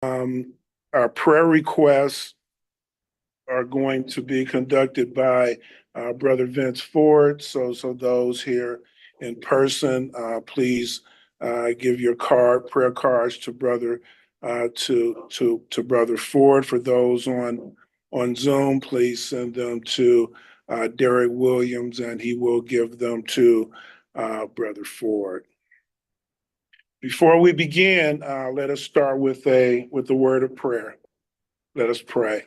Um, our prayer requests are going to be conducted by Brother Vince Ford. So those here in person, please give your prayer cards to Brother Ford. For those on Zoom, please send them to Derek Williams, and he will give them to Brother Ford. Before we begin, let us start with the word of prayer. Let us pray.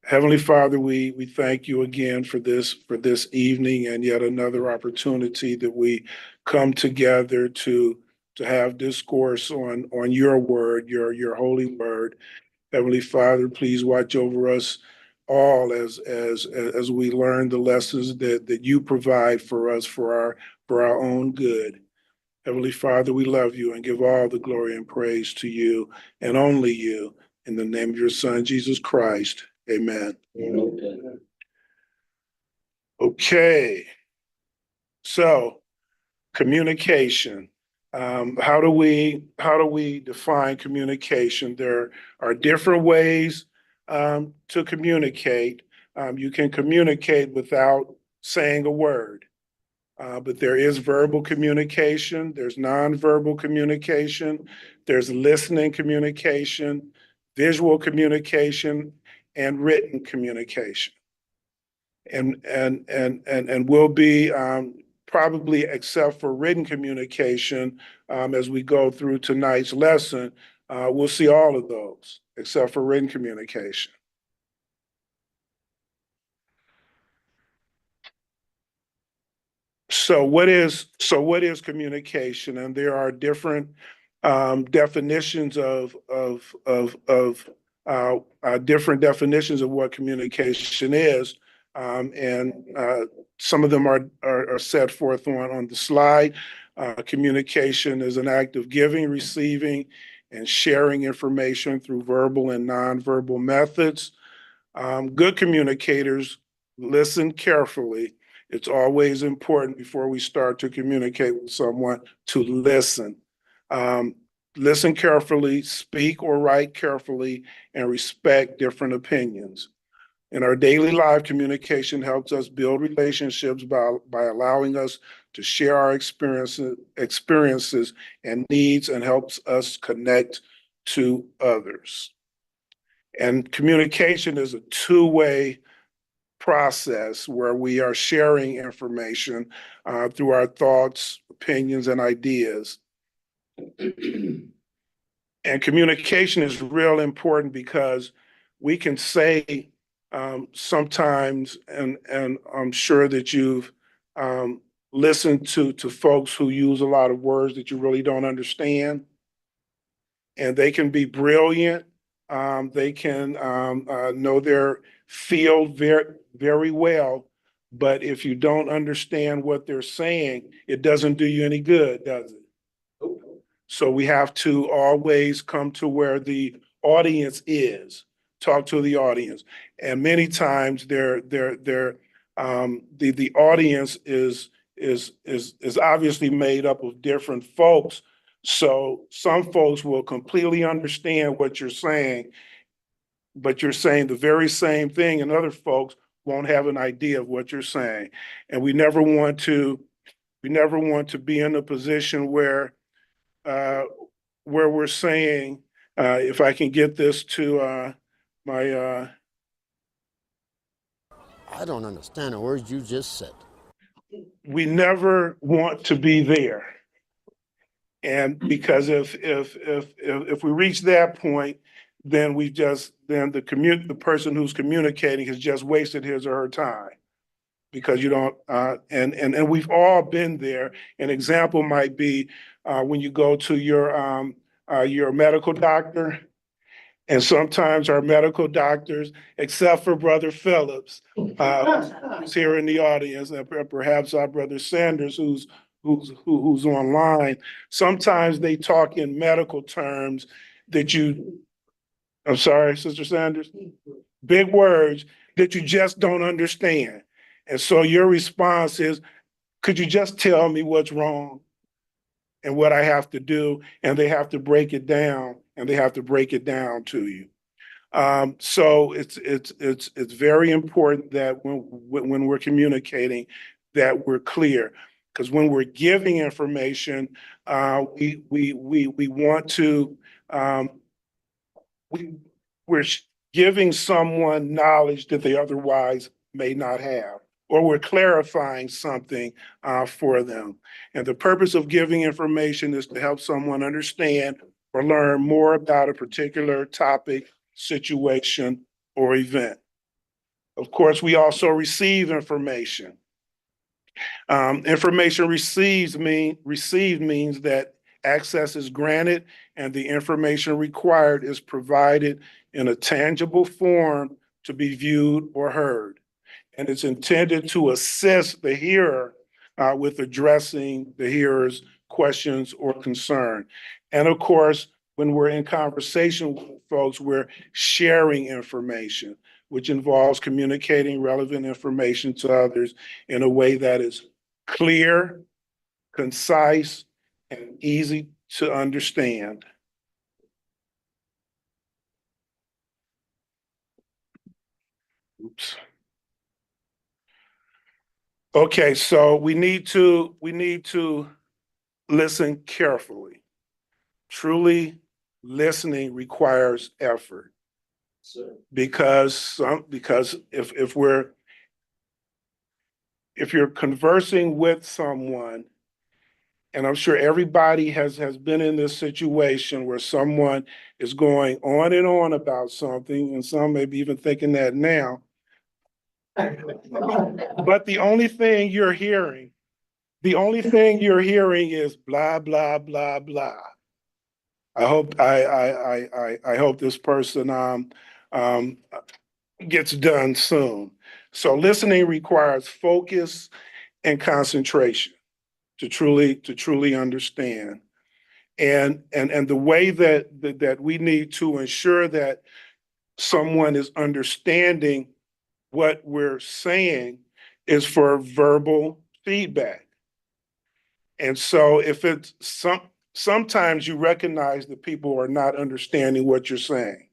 Heavenly Father, we thank you again for this evening and yet another opportunity that we come together to have discourse on your word, your holy word. Heavenly Father, please watch over us all as we learn the lessons that you provide for us for our own good. Heavenly Father, we love you and give all the glory and praise to you and only you. In the name of your Son, Jesus Christ. Amen. Amen. Okay. So, communication. How do we define communication? There are different ways to communicate. You can communicate without saying a word. But there is verbal communication, there's nonverbal communication, there's listening communication, visual communication, and written communication. And will be probably, except for written communication, as we go through tonight's lesson, we'll see all of those except for written communication. So what is communication? And there are different definitions of different definitions of what communication is, and some of them are set forth on the slide. Communication is an act of giving, receiving, and sharing information through verbal and nonverbal methods. Good communicators listen carefully. It's always important before we start to communicate with someone to listen. Listen carefully, speak or write carefully, and respect different opinions. In our daily life, communication helps us build relationships by allowing us to share our experiences and needs, and helps us connect to others. And communication is a two-way process where we are sharing information through our thoughts, opinions, and ideas. And communication is real important because we can say sometimes, and I'm sure that you've listened to folks who use a lot of words that you really don't understand, and they can be brilliant. They can know their field very, very well, but if you don't understand what they're saying, it doesn't do you any good, does it? So we have to always come to where the audience is, talk to the audience, and many times the audience is obviously made up of different folks. So some folks will completely understand what you're saying, but you're saying the very same thing, and other folks won't have an idea of what you're saying. And we never want to be in a position where we're saying, if I can get this to my. I don't understand a word you just said. We never want to be there, and because if we reach that point, then the person who's communicating has just wasted his or her time, because you don't and we've all been there. An example might be when you go to your medical doctor, and sometimes our medical doctors, except for Brother Phillips, who's here in the audience, and perhaps our Brother Sanders, who's online, sometimes they talk in medical terms that I'm sorry, Sister Sanders, big words that you just don't understand. And so your response is, could you just tell me what's wrong and what I have to do? And they have to break it down and they have to break it down to you. So it's very important that when we're communicating, that we're clear. Because when we're giving information, we want to we we're giving someone knowledge that they otherwise may not have, or we're clarifying something for them. And the purpose of giving information is to help someone understand or learn more about a particular topic, situation, or event. Of course, we also receive information. Information received means that access is granted and the information required is provided in a tangible form to be viewed or heard. And it's intended to assist the hearer with addressing the hearer's questions or concern. And of course, when we're in conversation with folks, we're sharing information, which involves communicating relevant information to others in a way that is clear, concise, and easy to understand. Oops. Okay, so we need to listen carefully. Truly listening requires effort because if you're conversing with someone, and I'm sure everybody has been in this situation where someone is going on and on about something, and some may be even thinking that now. But the only thing you're hearing is blah, blah, blah, blah. I hope this person gets done soon. So listening requires focus and concentration to truly understand. And the way that we need to ensure that someone is understanding what we're saying is for verbal feedback. And so if it's sometimes you recognize that people are not understanding what you're saying.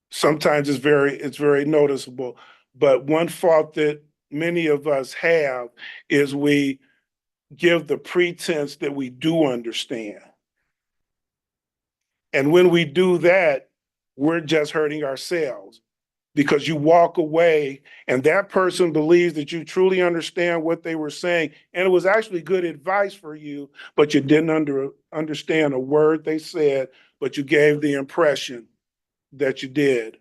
Sometimes it's very noticeable. But one fault that many of us have is we give the pretense that we do understand. And when we do that, we're just hurting ourselves because you walk away and that person believes that you truly understand what they were saying. And it was actually good advice for you, but you didn't understand a word they said, but you gave the impression that you did.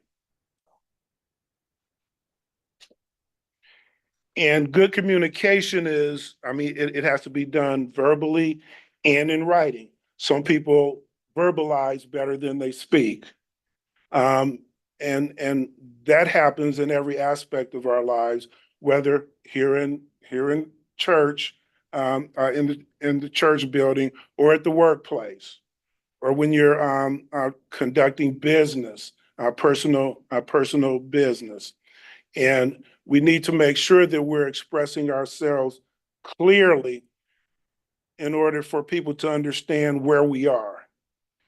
And good communication is, it has to be done verbally and in writing. Some people verbalize better than they speak. And that happens in every aspect of our lives, whether here in church, in the church building, or at the workplace, or when you're conducting business, personal business. And we need to make sure that we're expressing ourselves clearly in order for people to understand where we are.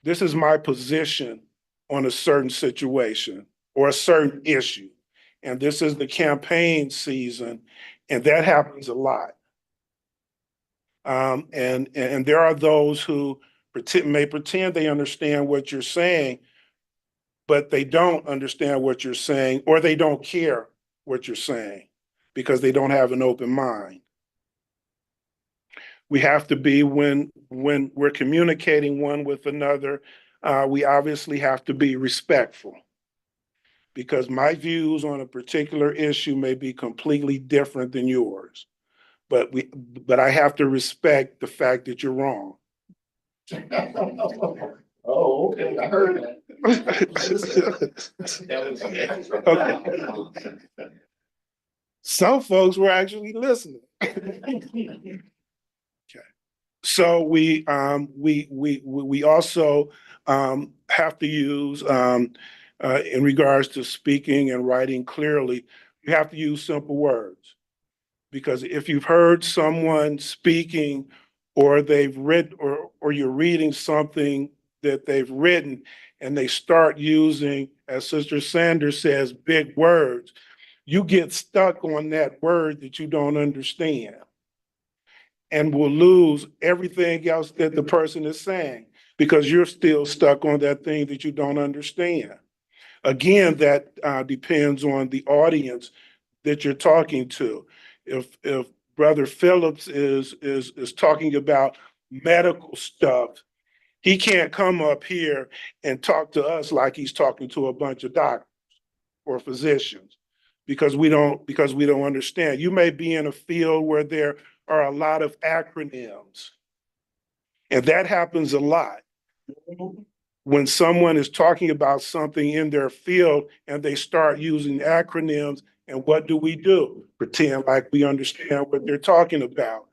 This is my position on a certain situation or a certain issue. And this is the campaign season, and that happens a lot. And there are those who may pretend they understand what you're saying, but they don't understand what you're saying, or they don't care what you're saying because they don't have an open mind. We have to be, when we're communicating one with another, we obviously have to be respectful because my views on a particular issue may be completely different than yours. But I have to respect the fact that you're wrong. Oh, okay, I heard that. Okay. Some folks were actually listening. Okay. So we also have to use in regards to speaking and writing clearly, you have to use simple words. Because if you've heard someone speaking or they've read or you're reading something that they've written and they start using, as Sister Sanders says, big words, you get stuck on that word that you don't understand and will lose everything else that the person is saying because you're still stuck on that thing that you don't understand. Again, that depends on the audience that you're talking to. If Brother Phillips is talking about medical stuff, he can't come up here and talk to us like he's talking to a bunch of doctors or physicians because we don't understand. You may be in a field where there are a lot of acronyms, and that happens a lot. When someone is talking about something in their field and they start using acronyms, and what do? Pretend like we understand what they're talking about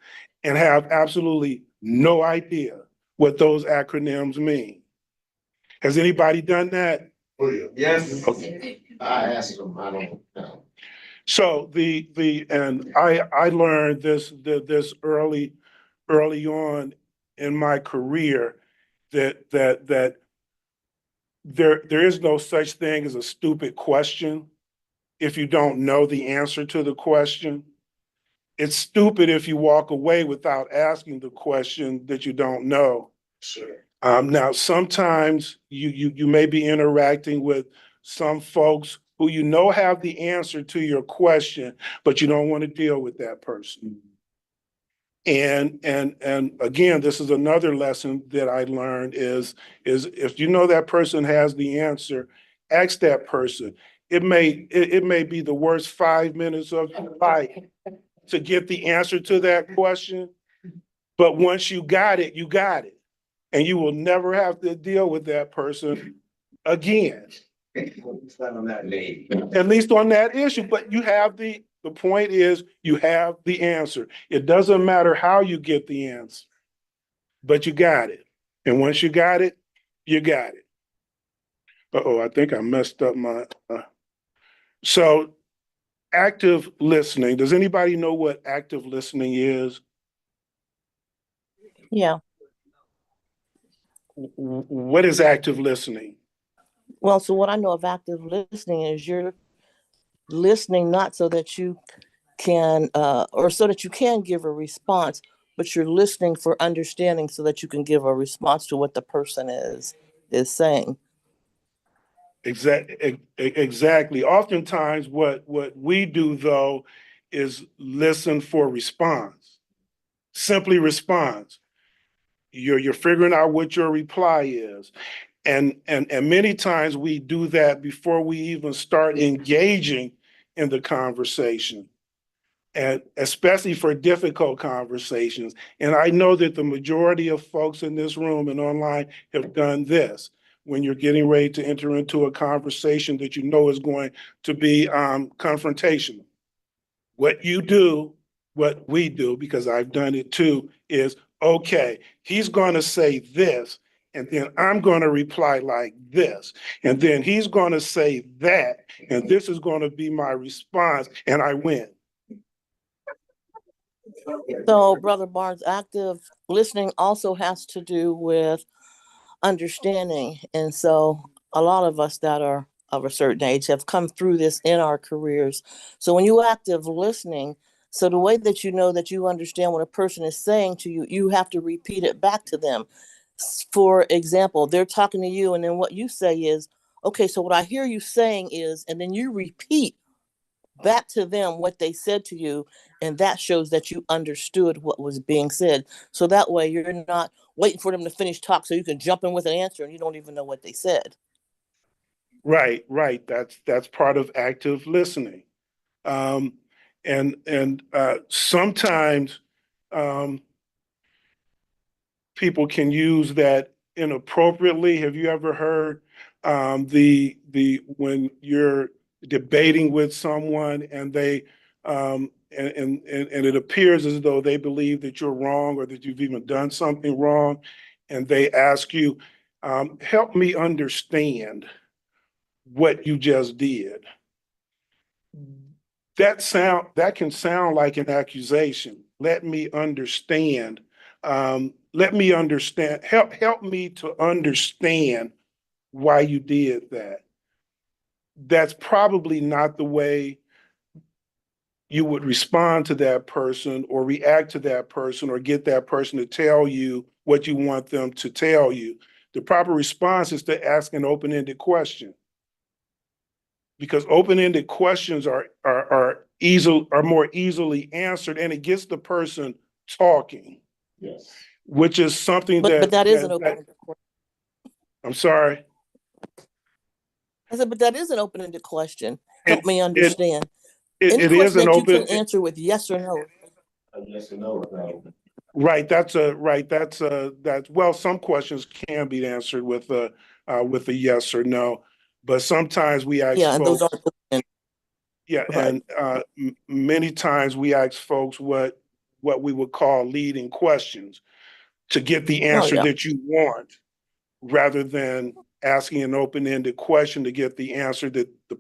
and have absolutely no idea what those acronyms mean. Has anybody done that? Oh, yeah. Yes. Okay. I asked them, I don't know. So and I learned this early on in my career that there is no such thing as a stupid question if you don't know the answer to the question. It's stupid if you walk away without asking the question that you don't know. Sure. Now, sometimes you may be interacting with some folks who you know have the answer to your question, but you don't want to deal with that person. And again, this is another lesson that I learned is if you know that person has the answer, ask that person. It may be the worst 5 minutes of your life to get the answer to that question, but once you got it, you got it. And you will never have to deal with that person again, It's not on that name. at least on that issue. But you have the point is you have the answer. It doesn't matter how you get the answer, but you got it. And once you got it, you got it. Uh-oh, I think I messed up my, so active listening. Does anybody know what active listening is? Yeah. What is active listening? Well, so what I know of active listening is you're listening not so that you can, or so that you can give a response, but you're listening for understanding so that you can give a response to what the person is saying. Exactly. Oftentimes, what we do though is listen for response. Simply response. You're figuring out what your reply is. And many times we do that before we even start engaging in the conversation. And especially for difficult conversations. And I know that the majority of folks in this room and online have done this when you're getting ready to enter into a conversation that you know is going to be confrontational. What you do, what we do, because I've done it too, is okay, he's going to say this, and then I'm going to reply like this. And then he's going to say that, and this is going to be my response, and I win. So, Brother Barnes, active listening also has to do with understanding. And so, a lot of us that are of a certain age have come through this in our careers. So, when you active listening, so the way that you know that you understand what a person is saying to you, you have to repeat it back to them. For example, they're talking to you, and then what you say is, okay, so what I hear you saying is, and then you repeat back to them what they said to you, and that shows that you understood what was being said. So that way you're not waiting for them to finish talk so you can jump in with an answer and you don't even know what they said. Right. That's part of active listening. Um, and sometimes people can use that inappropriately. Have you ever heard the when you're debating with someone and they and it appears as though they believe that you're wrong or that you've even done something wrong, and they ask you, help me understand what you just did. That can sound like an accusation. Let me understand. let me understand, help me to understand why you did that. That's probably not the way you would respond to that person or react to that person or get that person to tell you what you want them to tell you. The proper response is to ask an open-ended question. Because open-ended questions are more easily answered, and it gets the person talking, Yes. which is something But that is an open-ended question. I'm sorry. I said, but that is an open-ended question. Help It- me it- understand. It, Any it is question an that you open, can answer with yes or no. Yes or no, no. right, that's, well, some questions can be answered with a yes or no. But sometimes we ask Yeah, and those folks, aren't open. yeah, Right. and many times we ask folks what we would call leading questions to get the Oh, answer yeah. that you want, rather than asking an open-ended question to get the answer that the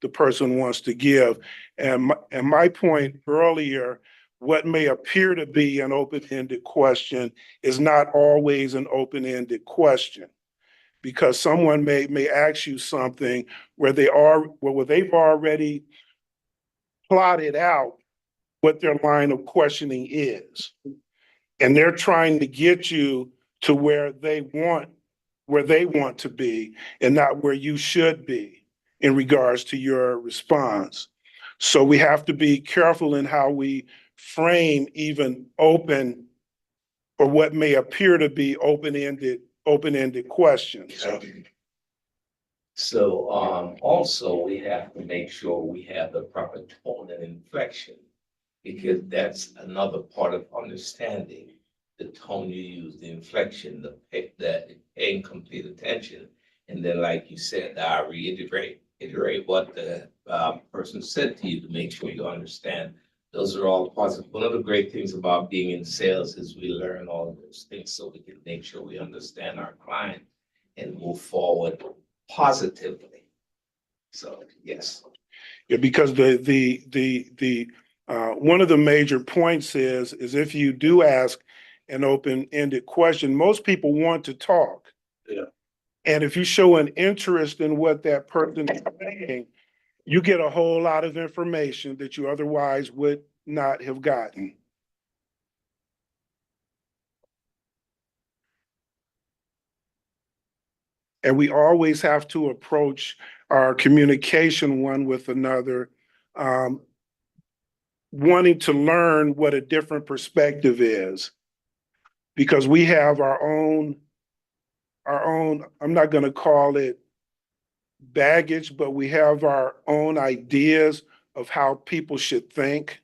person wants to give. And my point earlier, what may appear to be an open-ended question is not always an open-ended question, because someone may ask you something where they've already plotted out what their line of questioning is, and they're trying to get you to where they want to be and not where you should be in regards to your response. So we have to be careful in how we frame even open, or what may appear to be open-ended questions. So also we have to make sure we have the proper tone and inflection, because that's another part of understanding the tone you use, the inflection, the paying complete attention. And then, like you said, I iterate what the person said to you to make sure you understand. Those are all positive. One of the great things about being in sales is we learn all of those things so we can make sure we understand our client and move forward positively. So, yes. Yeah, because the one of the major points is if you do ask an open-ended question, most people want to talk. Yeah. And if you show an interest in what that person is saying, you get a whole lot of information that you otherwise would not have gotten. And we always have to approach our communication one with another, wanting to learn what a different perspective is, because we have our own, I'm not going to call it baggage, but we have our own ideas of how people should think.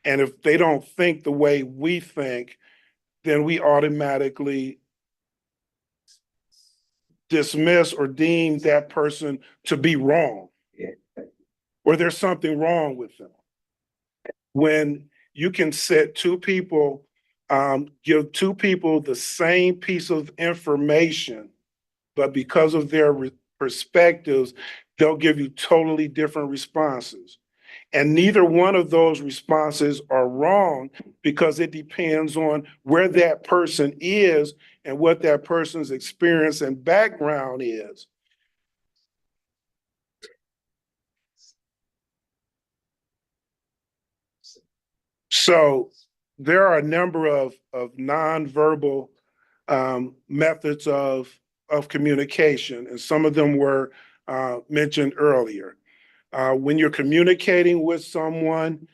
And if they don't think the way we think, then we automatically dismiss or deem that person to be wrong, or there's something wrong with them. When you can set two people, give two people the same piece of information, but because of their perspectives, they'll give you totally different responses. And neither one of those responses are wrong, because it depends on where that person is and what that person's experience and background is. So there are a number of nonverbal methods of communication, and some of them were mentioned earlier. When you're communicating with someone,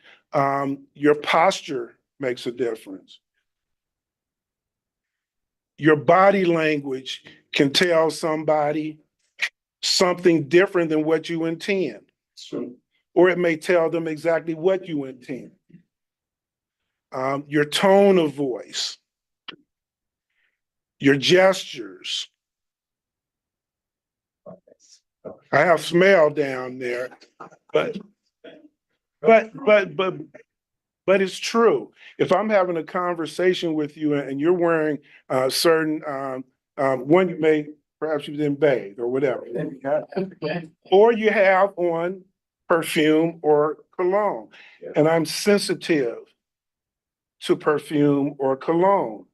your posture makes a difference. Your body language can tell somebody something different than what you intend, or it may tell them exactly what you intend. Your tone of voice, your gestures. I have smell down there, but it's true. If I'm having a conversation with you and you're wearing certain one, you may perhaps you didn't bathe or whatever, or you have on perfume or cologne, and I'm sensitive to perfume or cologne.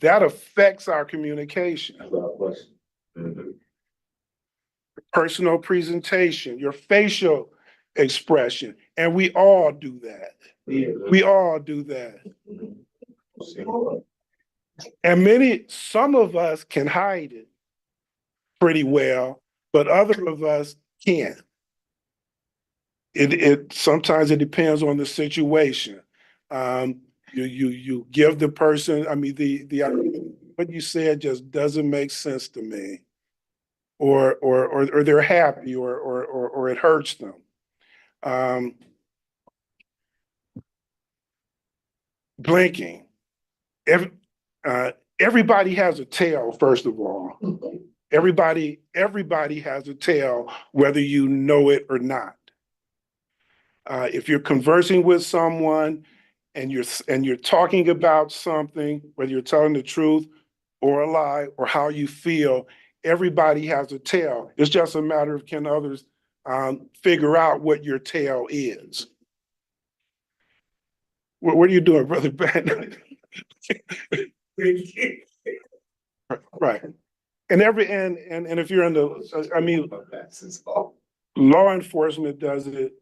That affects our communication. That's our question. Mhm. Personal presentation, your facial expression, and we all do that. Yeah. We all do that. See. And some of us can hide it pretty well, but other of us can't. Sometimes it depends on the situation. You give the person, I mean, what you said just doesn't make sense to me. Or they're happy or it hurts them. Blinking. Everybody has a tail, first of all. Everybody has a tail, whether you know it or not. If you're conversing with someone and you're talking about something, whether you're telling the truth or a lie or how you feel, everybody has a tail. It's just a matter of can others figure out what your tail is. What are you doing, Brother Ben? Right. And if you're in the, I mean, law enforcement does it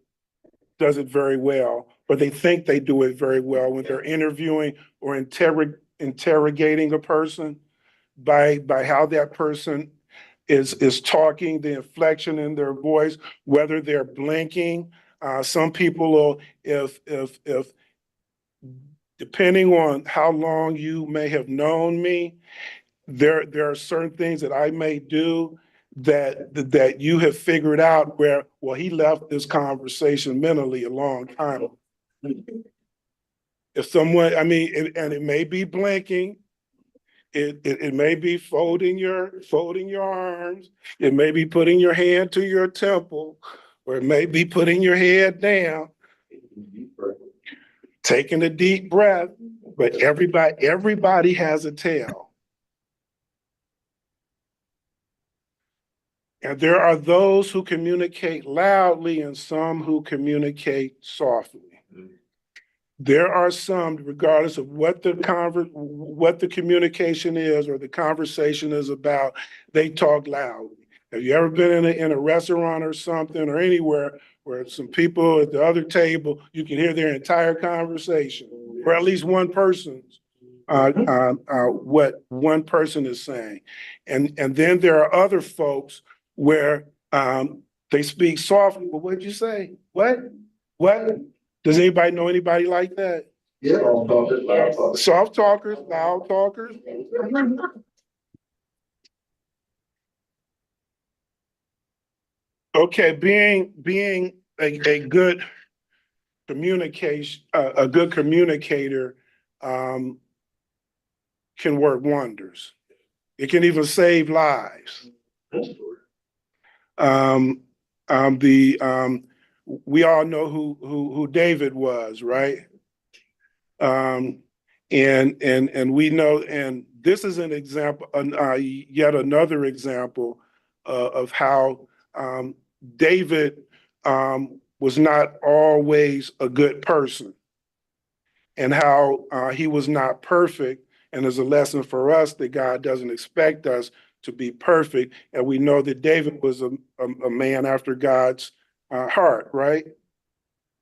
very well, but they think they do it very well when they're interviewing or interrogating a person by how that person is talking, the inflection in their voice, whether they're blinking. Some people will, if depending on how long you may have known me, there are certain things that I may do that you have figured out where, well, he left this conversation mentally a long time. If someone, I mean, and it may be blinking, it may be folding your arms, it may be putting your hand to your temple, or it may be putting your head down, taking a deep breath, but everybody has a tail. And there are those who communicate loudly and some who communicate softly. There are some, regardless of what the communication is or the conversation is about, they talk loudly. Have you ever been in a restaurant or something or anywhere where some people at the other table, you can hear their entire conversation, or at least one person's what one person is saying. And then there are other folks where they speak softly. Well, what'd you say? What? Does anybody know anybody like that? Yeah. Soft talkers, loud talkers. Okay, being a good a good communicator can work wonders. It can even save lives. We all know who David was, right? And we know, and this is an example, yet another example of how David was not always a good person, and how he was not perfect. And there's a lesson for us that God doesn't expect us to be perfect. And we know that David was a man after God's heart, right?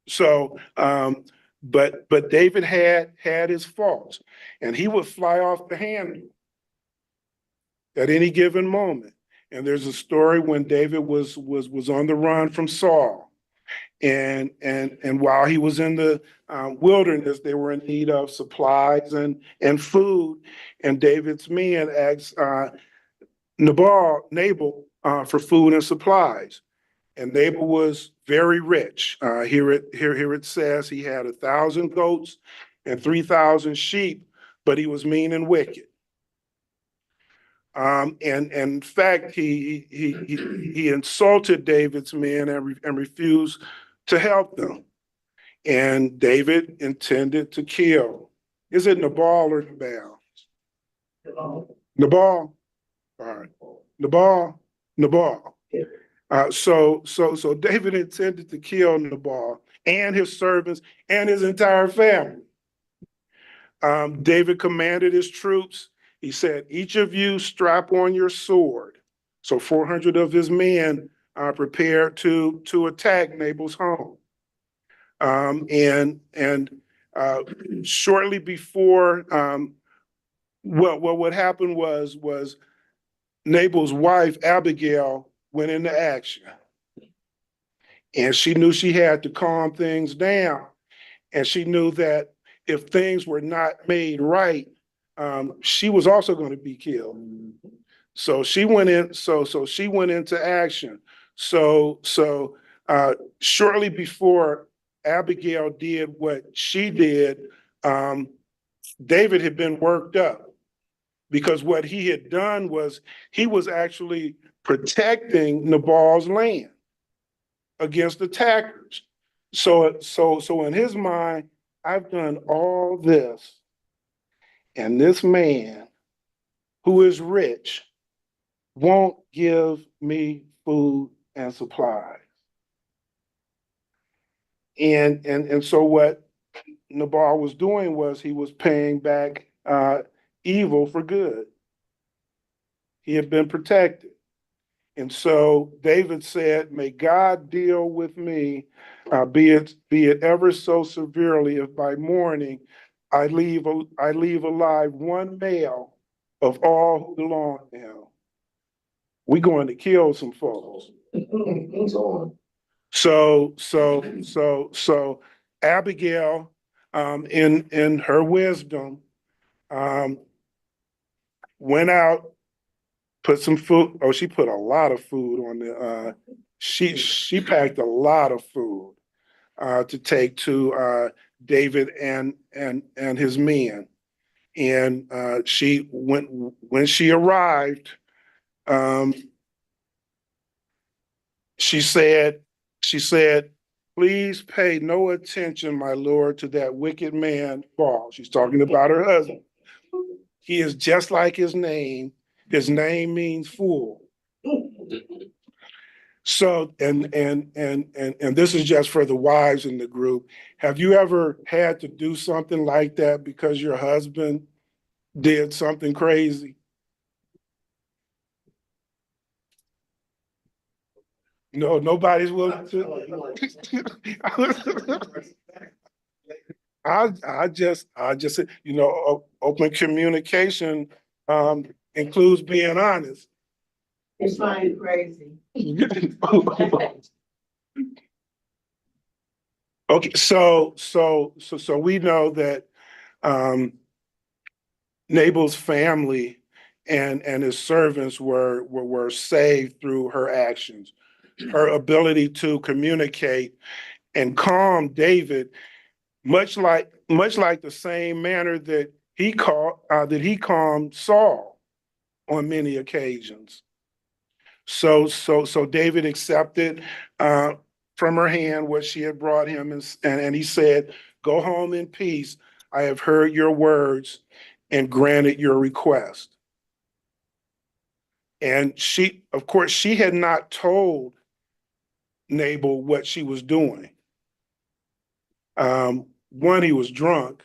So, but David had his faults, and he would fly off the handle at any given moment. And there's a story when David was on the run from Saul, and while he was in the wilderness, they were in need of supplies and food, and David's men asked Nabal for food and supplies. And Nabal was very rich. Here it says he had 1,000 goats and 3,000 sheep, but he was mean and wicked. And in fact, he insulted David's men and refused to help them. And David intended to kill. Is it Nabal or Nabal? Nabal. All right. Nabal. So David intended to kill Nabal and his servants and his entire family. David commanded his troops. He said, each of you strap on your sword. So 400 of his men are prepared to attack Nabal's home. Shortly before, what happened was Nabal's wife, Abigail, went into action. And she knew she had to calm things down. And she knew that if things were not made right, she was also going to be killed. So she went in. So she went into action. Shortly before Abigail did what she did, David had been worked up because what he had done was he was actually protecting Nabal's land against attackers. So in his mind, I've done all this, and this man who is rich won't give me food and supplies. And so what Nabal was doing was he was paying back evil for good. He had been protected. And so David said, may God deal with me, be it ever so severely, if by morning I leave alive one male of all who belong to him. We're going to kill some folks. So Abigail, in her wisdom, went out, put some food. Oh, she put a lot of food on the. She packed a lot of food to take to David and his men, and she went when she arrived. She said, please pay no attention, my lord, to that wicked man, Baal. She's talking about her husband. He is just like his name. His name means fool. So, and this is just for the wives in the group. Have you ever had to do something like that because your husband did something crazy? No, nobody's willing to. I just, open communication includes being honest. It's fine, crazy. Okay, so we know that Nabal's family and his servants were saved through her actions. Her ability to communicate and calm David, much like the same manner that he calmed Saul on many occasions. So David accepted from her hand what she had brought him, and he said, "Go home in peace. I have heard your words and granted your request." And she, of course, she had not told Nabal what she was doing. One, he was drunk,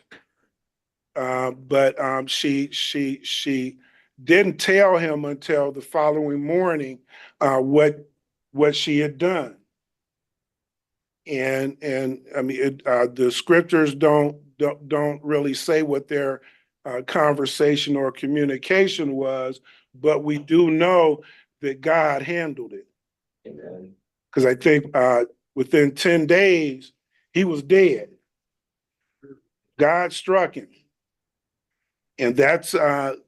but she didn't tell him until the following morning what she had done. And I mean, the scriptures don't really say what their conversation or communication was, but we do know that God handled it. Amen. Because I think within 10 days, he was dead. God struck him. And that's an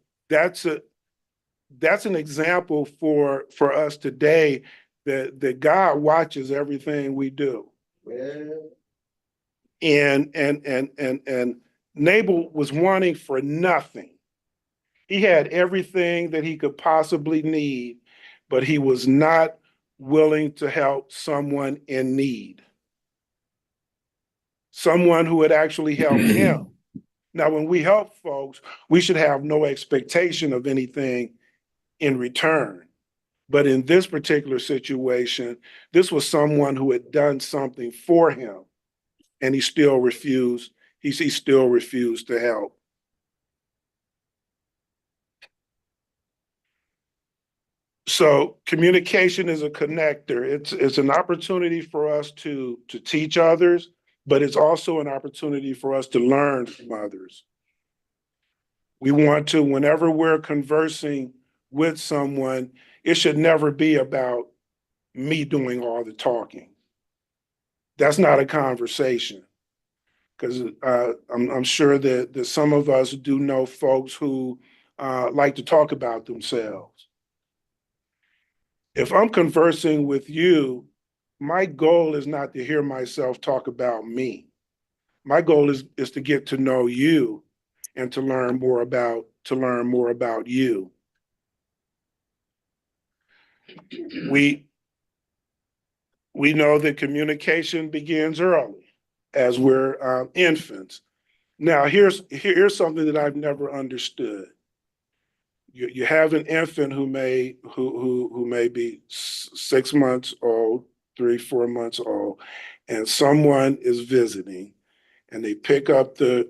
example for us today that God watches everything we do. And Nabal was wanting for nothing. He had everything that he could possibly need, but he was not willing to help someone in need. Someone who had actually helped him. Now, when we help folks, we should have no expectation of anything in return. But in this particular situation, this was someone who had done something for him, and he still refused. He still refused to help. So communication is a connector. It's an opportunity for us to teach others, but it's also an opportunity for us to learn from others. We want to, whenever we're conversing with someone, it should never be about me doing all the talking. That's not a conversation. Because I'm sure that some of us do know folks who like to talk about themselves. If I'm conversing with you, my goal is not to hear myself talk about me. My goal is to get to know you and to learn more about you. We know that communication begins early as we're infants. Now, here's something that I've never understood. You have an infant who may be 6 months old, 3, 4 months old, and someone is visiting, and they pick up the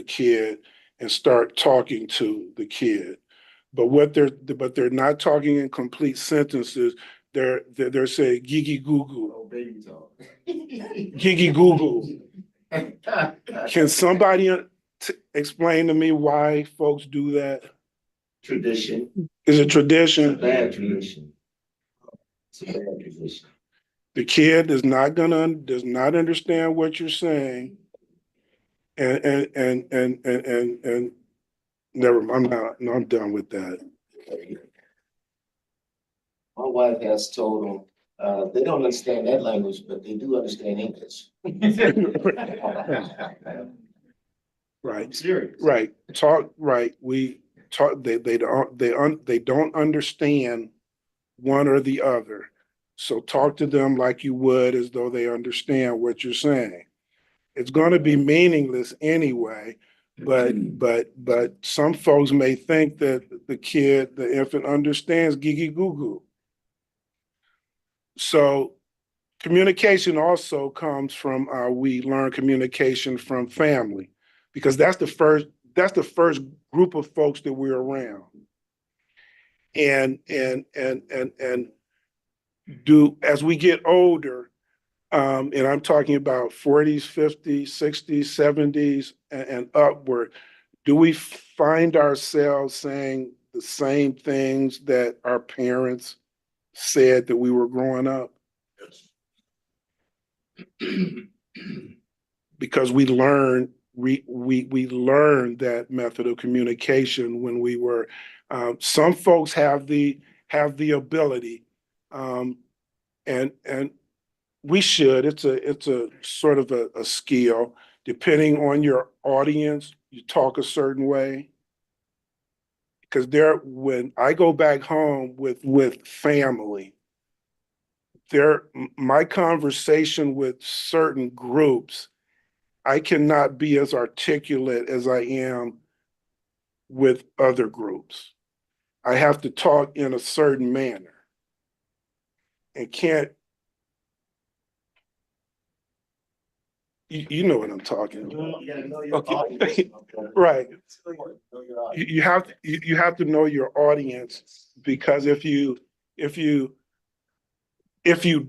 kid and start talking to the kid. But they're not talking in complete sentences. They're saying gigi goo goo. Oh, baby talk. Gigi goo goo. Can somebody explain to me why folks do that? Tradition, Is it tradition? bad tradition. It's a bad tradition. The kid does not understand what you're saying, and never. I'm not. No, I'm done with that. My wife has told them, they don't understand that language, but they do understand English. Right. Serious. Right. Talk. Right. We talk. They don't understand one or the other. So talk to them like you would as though they understand what you're saying. It's going to be meaningless anyway, but some folks may think that the infant understands gigi goo goo. So communication also comes from we learn communication from family, because that's the first group of folks that we're around. And do as we get older, and I'm talking about 40s, 50s, 60s, 70s, and upward, do we find ourselves saying the same things that our parents said that we were growing up? Because we learned that method of communication when we were. Some folks have the ability, and we should. It's a sort of a skill. Depending on your audience, you talk a certain way. Because when I go back home with family, my conversation with certain groups, I cannot be as articulate as I am with other groups. I have to talk in a certain manner and can't. You know what I'm talking about. You gotta know your Okay. audience. Right. Know your audience. You have to know your audience, because if you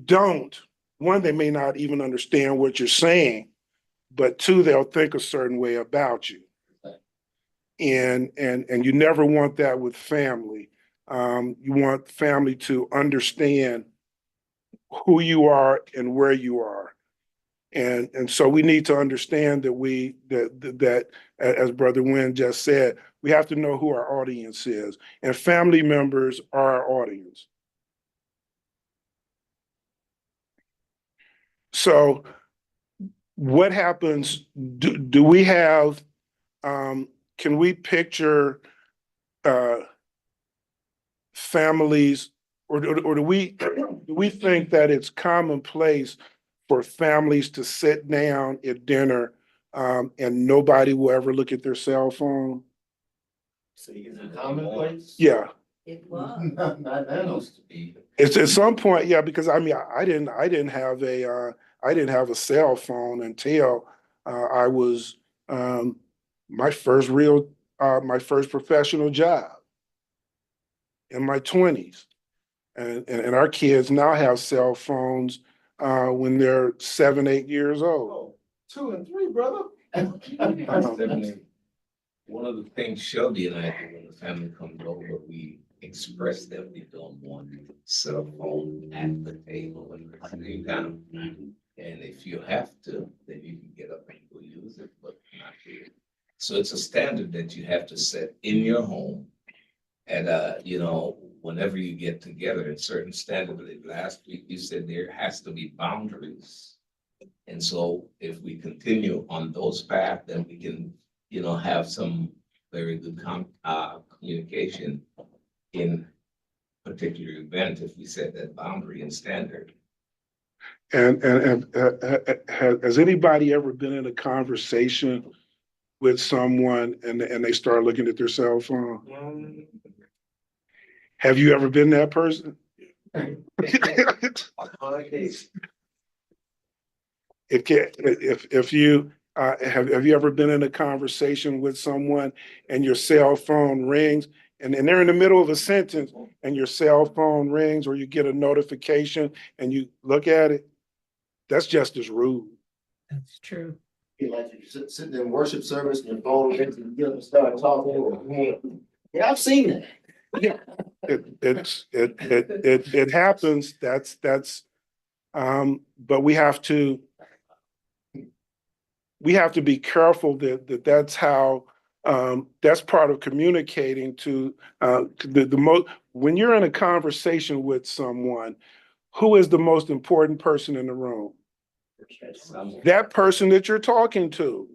don't, one, they may not even understand what you're saying, but two, they'll think a certain way about you. And you never want that with family. You want family to understand who you are and where you are. And so we need to understand that as Brother Wynn just said, we have to know who our audience is, and family members are our audience. So what happens? Do we have? Can we picture families, or do we think that it's commonplace for families to sit down at dinner and nobody will ever look at their cell phone? So is it commonplace? Yeah, It was. Not now. Used to be. it's at some point. Yeah, because I mean, I didn't have a cell phone until I was my first professional job. in my 20s. And our kids now have cell phones when they're 7, 8 years old. Oh, 2 and 3, brother. Stephanie, one of the things Shelby and I do when the family comes over, we express that we don't want cell phone at the table when we're sitting down. And if you have to, then you can get up and go use it, but not here. So it's a standard that you have to set in your home. And, you know, whenever you get together in certain standards, like last week you said there has to be boundaries. And so if we continue on those paths, then we can, you know, have some very good communication in particular event if we set that boundary and standard. And has anybody ever been in a conversation with someone and they start looking at their cell phone? Have you ever been that person? If you have you ever been in a conversation with someone and your cell phone rings and they're in the middle of a sentence and your cell phone rings or you get a notification and you look at it? That's just as rude. That's true. Like you sit there in worship service and your phone rings and you get up and start talking. Yeah, I've seen that. It happens. But we have to be careful that's how that's part of communicating to the most. When you're in a conversation with someone, who is the most important person in the room? That person that you're talking to.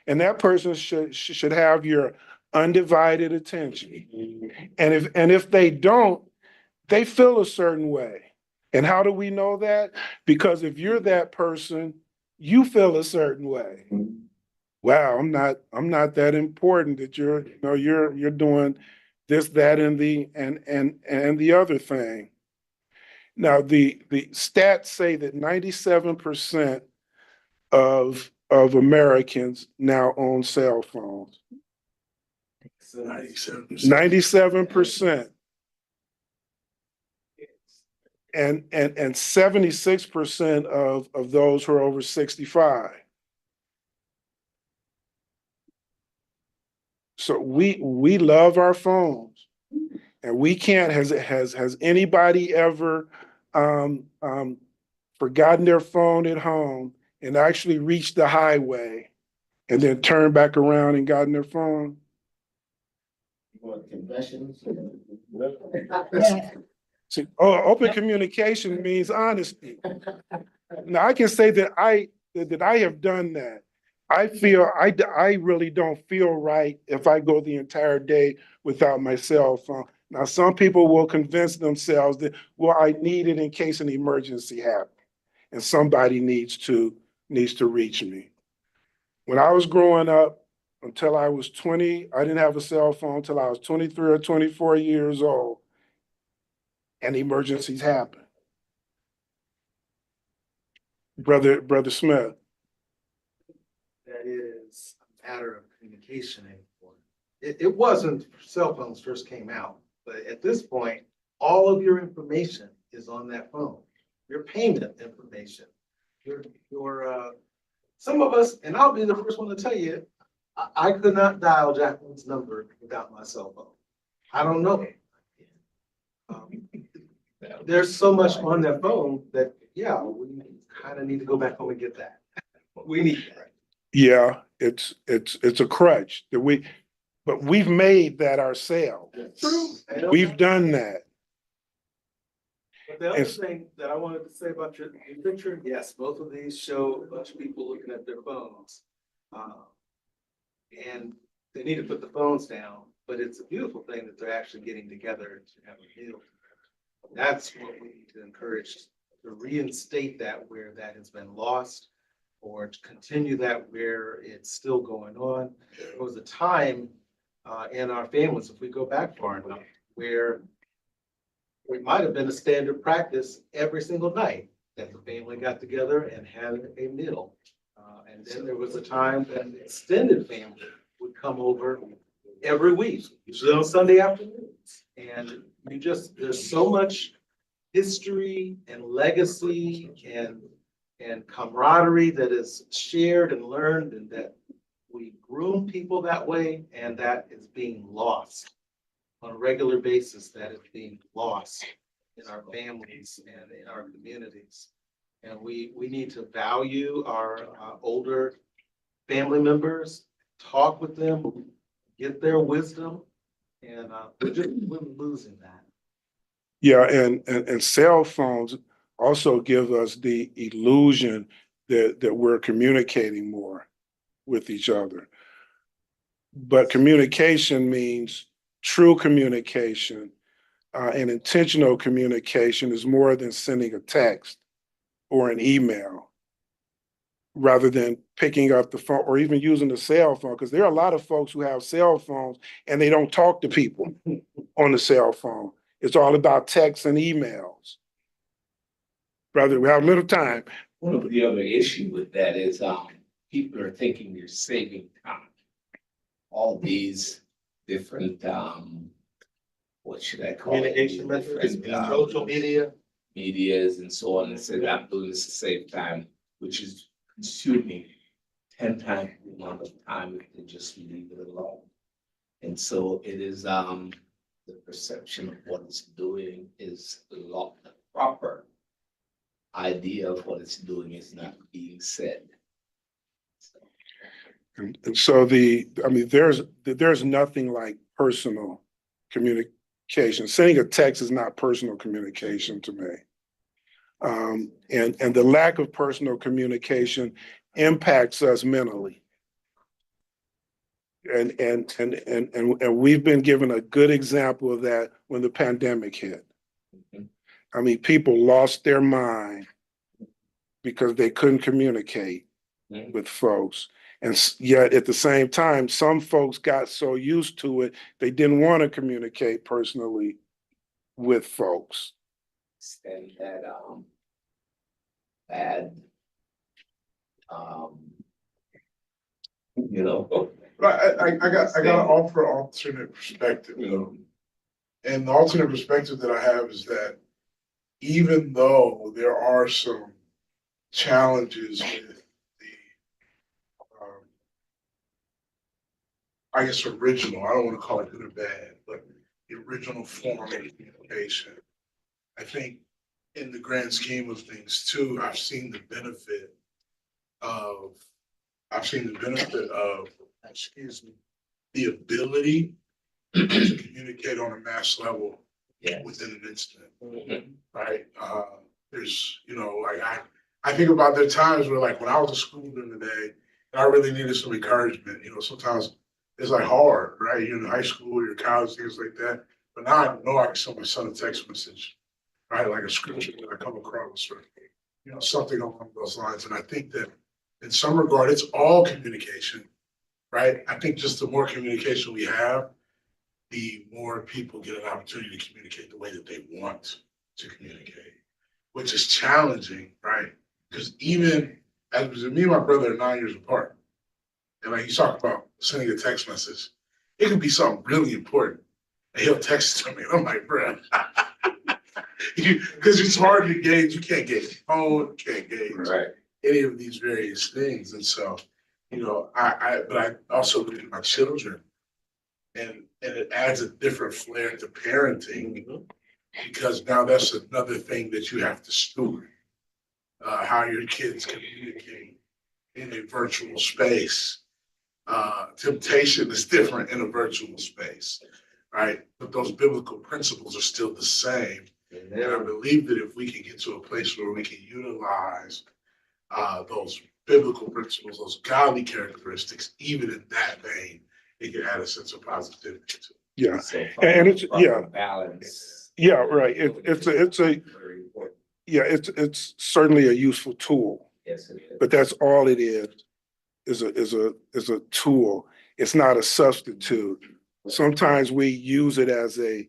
And that person should have your undivided attention. And if they don't, they feel a certain way. And how do we know that? Because if you're that person, you feel a certain way. Wow, I'm not that important that you're doing this, that, and the other thing. Now, the stats say that 97% of Americans now own cell phones. 97%. And 76% of those who are over 65. So we love our phones, and we can't. Has anybody ever forgotten their phone at home and actually reached the highway and then turned back around and gotten their phone? You want confessions? See, open communication means honesty. Now I can say that I have done that. I feel I really don't feel right if I go the entire day without my cell phone. Now, some people will convince themselves that, well, I need it in case an emergency happens and somebody needs to reach me. When I was growing up, until I was 20, I didn't have a cell phone until I was 23 or 24 years old, and emergencies happen. Brother Smith. That is a matter of communication anymore. It wasn't cell phones first came out, but at this point, all of your information is on that phone. Your payment information, your some of us, and I'll be the first one to tell you, I could not dial Jacqueline's number without my cell phone. I don't know. There's so much on that phone that, yeah, we kind of need to go back home and get that. We need that. Yeah, it's a crutch that but we've made that ourselves. True. We've done that. But the other thing that I wanted to say about your picture, yes, both of these show a bunch of people looking at their phones. And they need to put the phones down, but it's a beautiful thing that they're actually getting together to have a meal. That's what we need to encourage, to reinstate that where that has been lost, or to continue that where it's still going on. There was a time in our families, if we go back far enough, where it might have been a standard practice every single night that the family got together and had a meal. And then there was a time that the extended family would come over every week, usually on Sunday afternoons. And there's so much history and legacy and camaraderie that is shared and learned, and that we groom people that way, and that is being lost on a regular basis. That is being lost in our families and in our communities. And we need to value our older family members, talk with them, get their wisdom, and we're losing that. Yeah, and cell phones also give us the illusion that we're communicating more with each other. But communication means true communication, and intentional communication is more than sending a text or an email, rather than picking up the phone or even using the cell phone. Because there are a lot of folks who have cell phones and they don't talk to people on the cell phone. It's all about texts and emails. Brother, we have a little time. One of the other issue with that is, people are thinking you're saving time. All these different, what should I call it? Communication methods, Different, social media. medias and so on, and said, I'm doing this to save time, which is consuming 10 times the amount of time if they just leave it alone. And so it is, the perception of what it's doing is the proper idea of what it's doing is not being said. And so there's nothing like personal communication. Sending a text is not personal communication to me. And the lack of personal communication impacts us mentally. And we've been given a good example of that when the pandemic hit. I mean, people lost their mind because they couldn't communicate with folks. And yet at the same time, some folks got so used to it, they didn't want to communicate personally with folks. And that, bad, you know. But I gotta offer an alternate perspective, and the alternate perspective that I have is that even though there are some challenges with the, I guess original, I don't wanna call it good or bad, but the original form of communication, I think in the grand scheme of things too, I've seen the benefit of, excuse me, the ability to communicate on a mass level within an instant, right? There's, like I think about the times where like when I was in school during the day, and I really needed some encouragement, sometimes it's like hard, right? You're in high school, you're in college, things like that. But now I know I can send my son a text message, right? Like a scripture that I come across or, something along those lines. And I think that in some regard, it's all communication, right? I think just the more communication we have, the more people get an opportunity to communicate the way that they want to communicate, which is challenging, right? Because even as me and my brother are 9 years apart, and like you talk about sending a text message, it could be something really important, and he'll text it to me, and I'm like, bro, because it's hard to gauge. You can't gauge phone, you can't gauge any of these various things, and so, but I also look at my children, and it adds a different flair to parenting, because now that's another thing that you have to steward, how your kids communicate in a virtual space. Temptation is different in a virtual space, right? But those biblical principles are still the same. And I believe that if we can get to a place where we can utilize those biblical principles, those godly characteristics, even in that vein, it can add a sense of positivity to it. Yeah, So and it's balance. Yeah, right. It's certainly a useful tool, Yes, it is. but that's all it is a tool. It's not a substitute. Sometimes we use it as a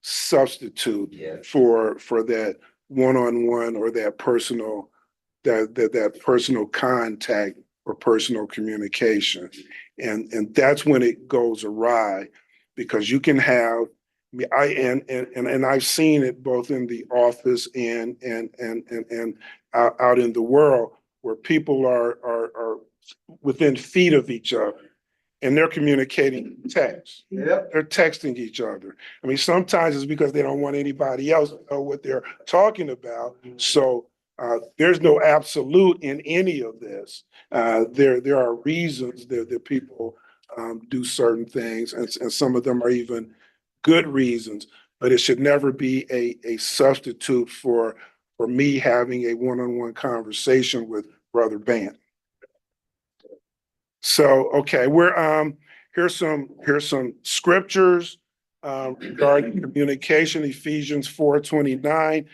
substitute for that one-on-one or that personal contact or personal communication. And that's when it goes awry, because you can have, and I've seen it both in the office and out in the world, where people are within feet of each other and they're communicating text. Yep. They're texting each other. I mean, sometimes it's because they don't want anybody else to know what they're talking about. So there's no absolute in any of this. There are reasons that people do certain things, and some of them are even good reasons, but it should never be a substitute for me having a one-on-one conversation with Brother Bant. So, okay, here's some scriptures regarding communication. Ephesians 4:29.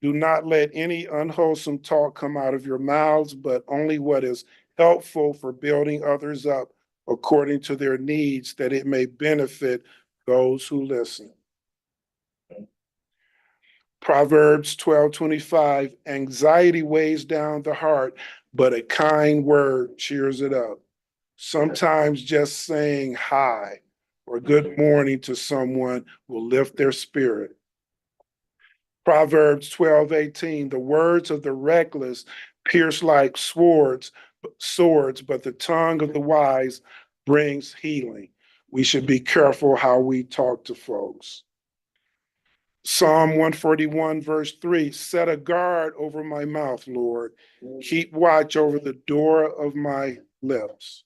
Do not let any unwholesome talk come out of your mouths, but only what is helpful for building others up according to their needs, that it may benefit those who listen. Proverbs 12:25. Anxiety weighs down the heart, but a kind word cheers it up. Sometimes just saying hi or good morning to someone will lift their spirit. Proverbs 12:18. The words of the reckless pierce like swords, but the tongue of the wise brings healing. We should be careful how we talk to folks. Psalm 141, verse 3. Set a guard over my mouth, Lord. Keep watch over the door of my lips.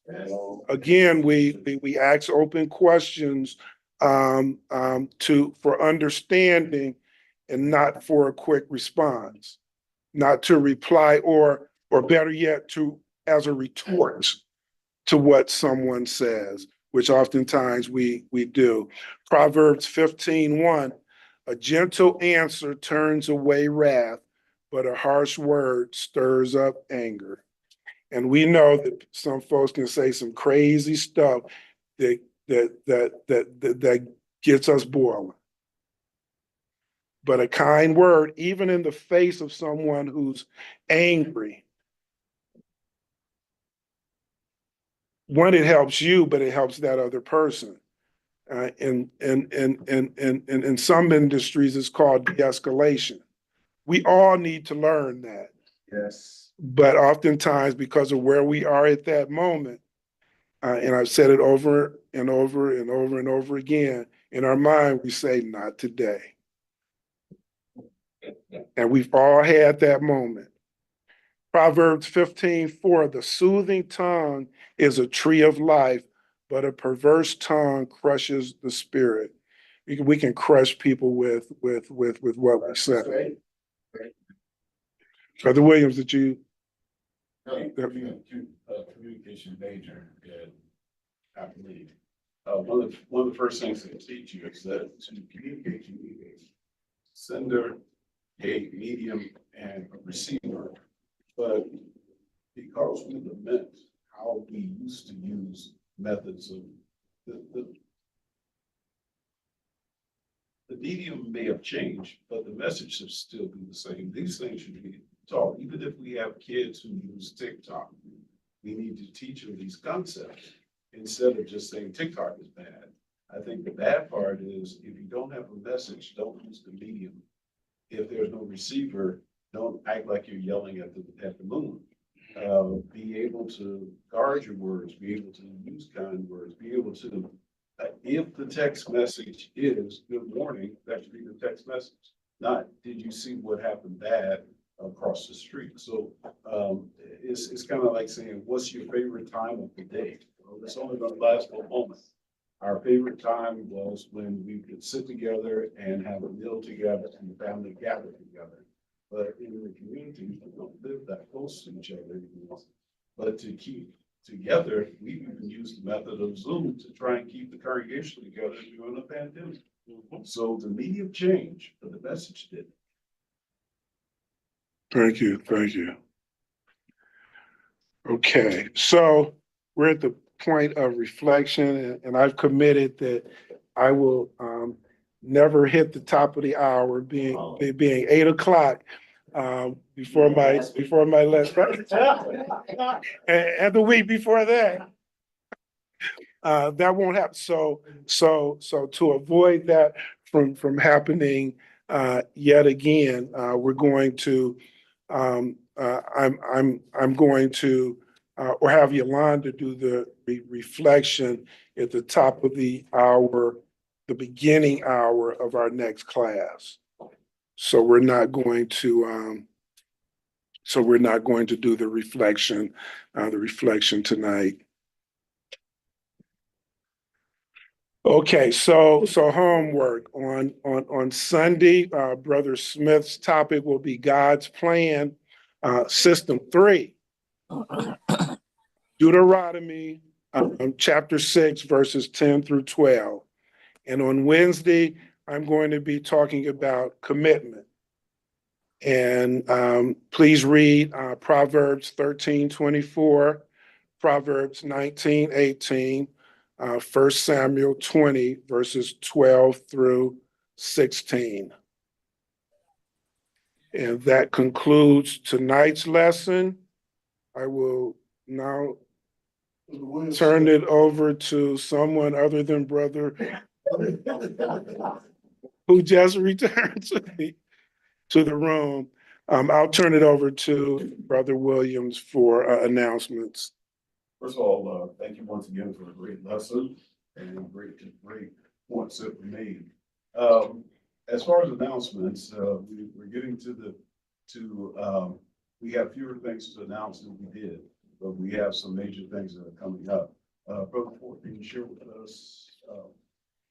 Again, we ask open questions for understanding and not for a quick response, not to reply or better yet, to as a retort to what someone says, which oftentimes we do. Proverbs 15:1. A gentle answer turns away wrath, but a harsh word stirs up anger. And we know that some folks can say some crazy stuff that gets us boiling. But a kind word, even in the face of someone who's angry, one, it helps you, but it helps that other person. In some industries, it's called de-escalation. We all need to learn that. Yes. But oftentimes, because of where we are at that moment, and I've said it over and over and over and over again, in our mind, we say, not today. And we've all had that moment. Proverbs 15:4, the soothing tongue is a tree of life, but a perverse tongue crushes the spirit. We can crush people with what we say. Brother Williams, did you? Communication major, and I believe one of the first things they teach you is that to communicate, you need a sender, a medium, and a receiver. But because we lament how we used to use methods of the medium may have changed, but the message should still be the same. These things should be taught. Even if we have kids who use TikTok, we need to teach them these concepts instead of just saying TikTok is bad. I think the bad part is if you don't have a message, don't use the medium. If there's no receiver, don't act like you're yelling at the moon. Be able to guard your words, be able to use kind words, be able to, if the text message is good morning, that should be the text message. Not, did you see what happened bad across the street? So it's kind of like saying, what's your favorite time of the day? Well, it's only going to last for a moment. Our favorite time was when we could sit together and have a meal together and the family gather together. But in the community, we don't live that close to each other anymore. But to keep together, we even used the method of Zoom to try and keep the congregation together during the pandemic. So the medium changed, but the message didn't. Thank you. Okay, so we're at the point of reflection, and I've committed that I will never hit the top of the hour, being 8 o'clock. before my last, and the week before that. That won't happen. So to avoid that from happening yet again, we're going to I'm going to or have Yolanda do the reflection at the top of the hour, the beginning hour of our next class. So we're not going to do the reflection tonight. Okay, so homework on Sunday, Brother Smith's topic will be God's plan, system 3, Deuteronomy, chapter 6, verses 10 through 12. And on Wednesday, I'm going to be talking about commitment. And please read Proverbs 13:24, Proverbs 19:18. 1 Samuel 20, verses 12 through 16. And that concludes tonight's lesson. I will now turn it over to someone other than Brother who just returned to the room. I'll turn it over to Brother Williams for announcements. First of all, thank you once again for a great lesson and great points that were made. As far as announcements, we're getting we have fewer things to announce than we did, but we have some major things that are coming up. Brother Ford, can you share with us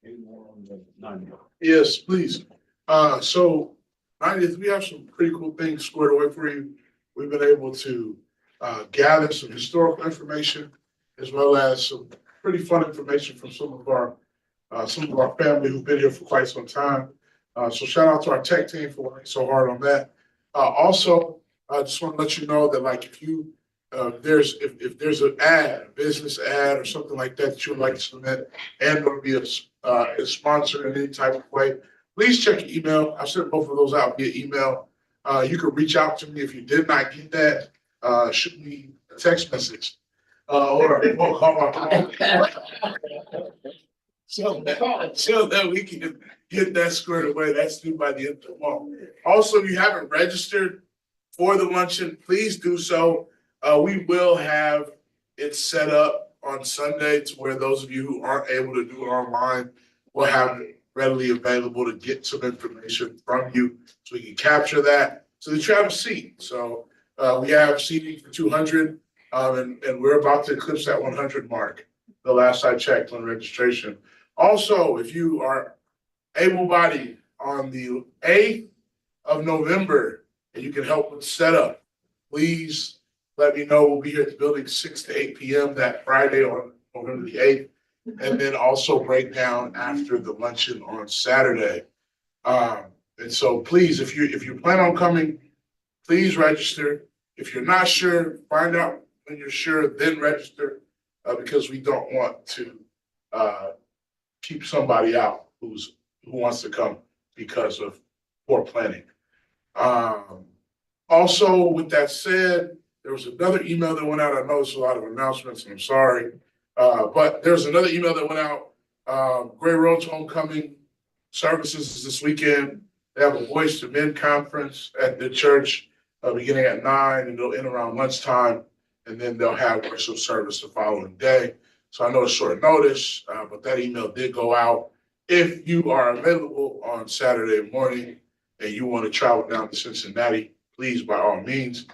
any more on the 90th? Yes, please. So 90th, we have some pretty cool things squared away for you. We've been able to gather some historical information as well as some pretty fun information from some of our family who've been here for quite some time. So shout out to our tech team for working so hard on that. Also, I just want to let you know that like if there's an ad, a business ad or something like that you would like to submit and or be a sponsor in any type of way, please check your email. I've sent both of those out via email. You can reach out to me if you did not get that. Shoot me a text message or call my phone. So that we can get that squared away. That's due by the end of the month. Also, if you haven't registered for the luncheon, please do so. We will have it set up on Sunday to where those of you who aren't able to do it online will have it readily available to get some information from you so we can capture that so that you have a seat. So we have seating for 200 and we're about to eclipse that 100 mark the last I checked on registration. Also, if you are able-bodied on the 8th of November and you can help with setup, please let me know. We'll be here at the building 6 to 8 p.m. that Friday on November the 8th. And then also break down after the luncheon on Saturday. And so please, if you plan on coming, please register. If you're not sure, find out when you're sure, then register, because we don't want to keep somebody out who wants to come because of poor planning. Also, with that said, there was another email that went out. I know there's a lot of announcements, and I'm sorry. But there's another email that went out. Gray Road's homecoming services is this weekend. They have a Voice to Men conference at the church beginning at 9 and they'll end around lunchtime. And then they'll have worship service the following day. So I know it's short notice, but that email did go out. If you are available on Saturday morning and you want to travel down to Cincinnati, please, by all means,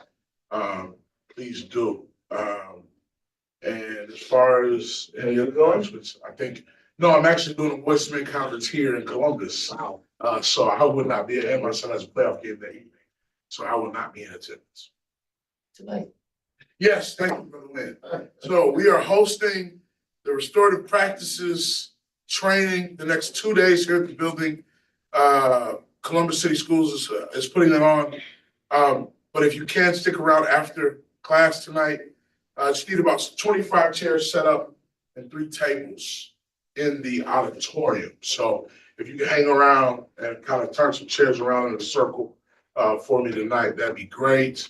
please do. And as far as any other announcements, I'm actually doing a Voice to Men conference here in Columbus. Wow. So I would not be, and my son has a playoff game that evening. So I will not be in attendance. Tonight. Yes, thank you, Brother Lynn. So we are hosting the restorative practices training the next 2 days here at the building. Columbus City Schools is putting it on. But if you can stick around after class tonight, just need about 25 chairs set up and 3 tables in the auditorium. So if you can hang around and kind of turn some chairs around in a circle, for me tonight, that'd be great.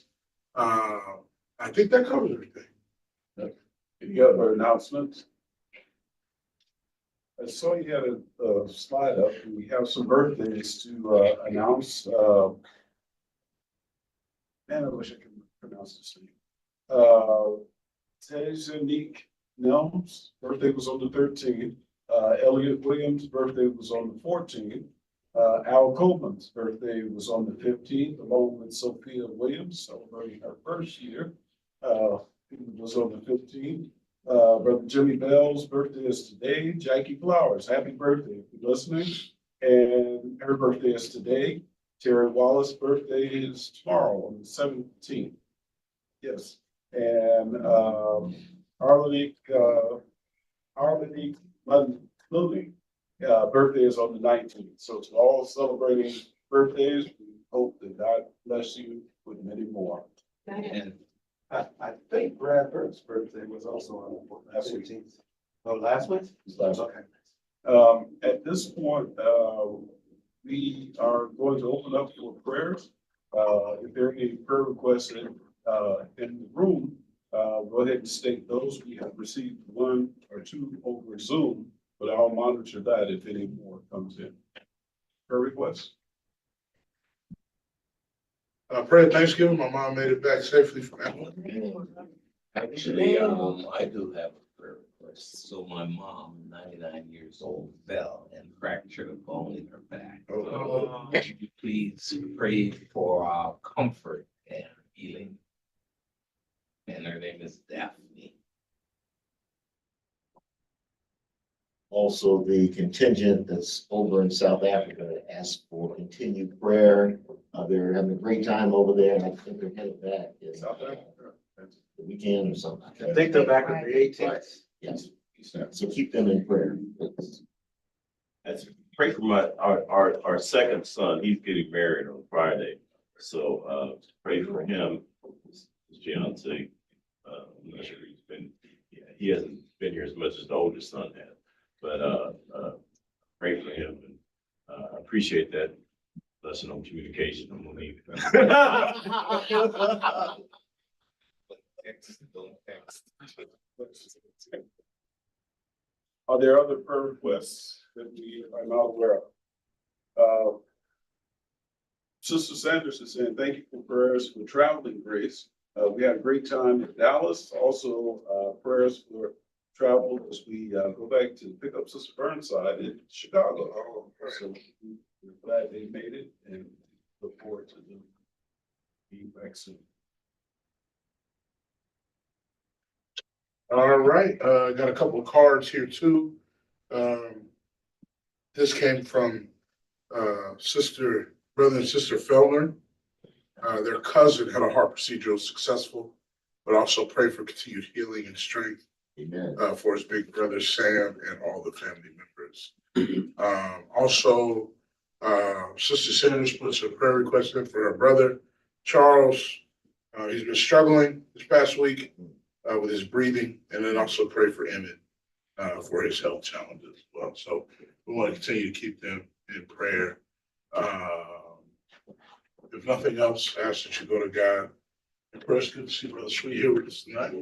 I think that covers everything. Any other announcements? I saw you had a slide up, and we have some birthdays to announce. Man, I wish I could pronounce this name. Tejanique Nelms, birthday was on the 13th. Elliot Williams' birthday was on the 14th. Al Coleman's birthday was on the 15th, along with Sophia Williams, celebrating her first year. It was on the 15th. Brother Jimmy Bell's birthday is today. Jackie Flowers, happy birthday if you're listening. And her birthday is today. Terry Wallace's birthday is tomorrow on the 17th. Yes. And Arlenique Clooney, birthday is on the 19th. So to all celebrating birthdays, we hope that God bless you with many more. And I think Brad Burke's birthday was also on the 14th. Oh, last week? Okay. At this point, we are going to open up for prayers. If there are any prayer requests in the room, go ahead and state those. We have received one or two over Zoom, but I'll monitor that if any more comes in. Prayer requests? Prayer Thanksgiving, my mom made it back safely from Africa. actually, I do have a prayer request. So my mom, 99 years old, fell and fractured a bone in her back. Oh. Would you please pray for our comfort and healing? And her name is Daphne. Also, the contingent that's over in South Africa asked for continued prayer. They're having a great time over there, and I think they're headed back in South Africa. the weekend or something. I think they're back on the 18th. Yes, so keep them in prayer. That's pray for our second son. He's getting married on Friday. So, pray for him, his fiance. I'm not sure he hasn't been here as much as the oldest son has, but, pray for him and, appreciate that lesson on communication. I'm gonna leave it. Are there other prayer requests that we are not aware of? Sister Sanders is saying, thank you for prayers for traveling grace. We had a great time in Dallas. Also, prayers for travel as we go back to pick up Sister Burnside in Chicago. So we're glad they made it and look forward to them being back soon. All right, got a couple of cards here too. This came from brother and sister Fellner. Their cousin had a heart procedure, was successful, but also pray for continued healing and strength Amen. for his big brother Sam and all the family members. Also, Sister Sanders puts a prayer request in for her brother Charles. He's been struggling this past week with his breathing, and then also pray for Emmett for his health challenges as well. So we want to continue to keep them in prayer. If nothing else, I ask that you go to God. And first, good to see Brother Sweet here with us tonight.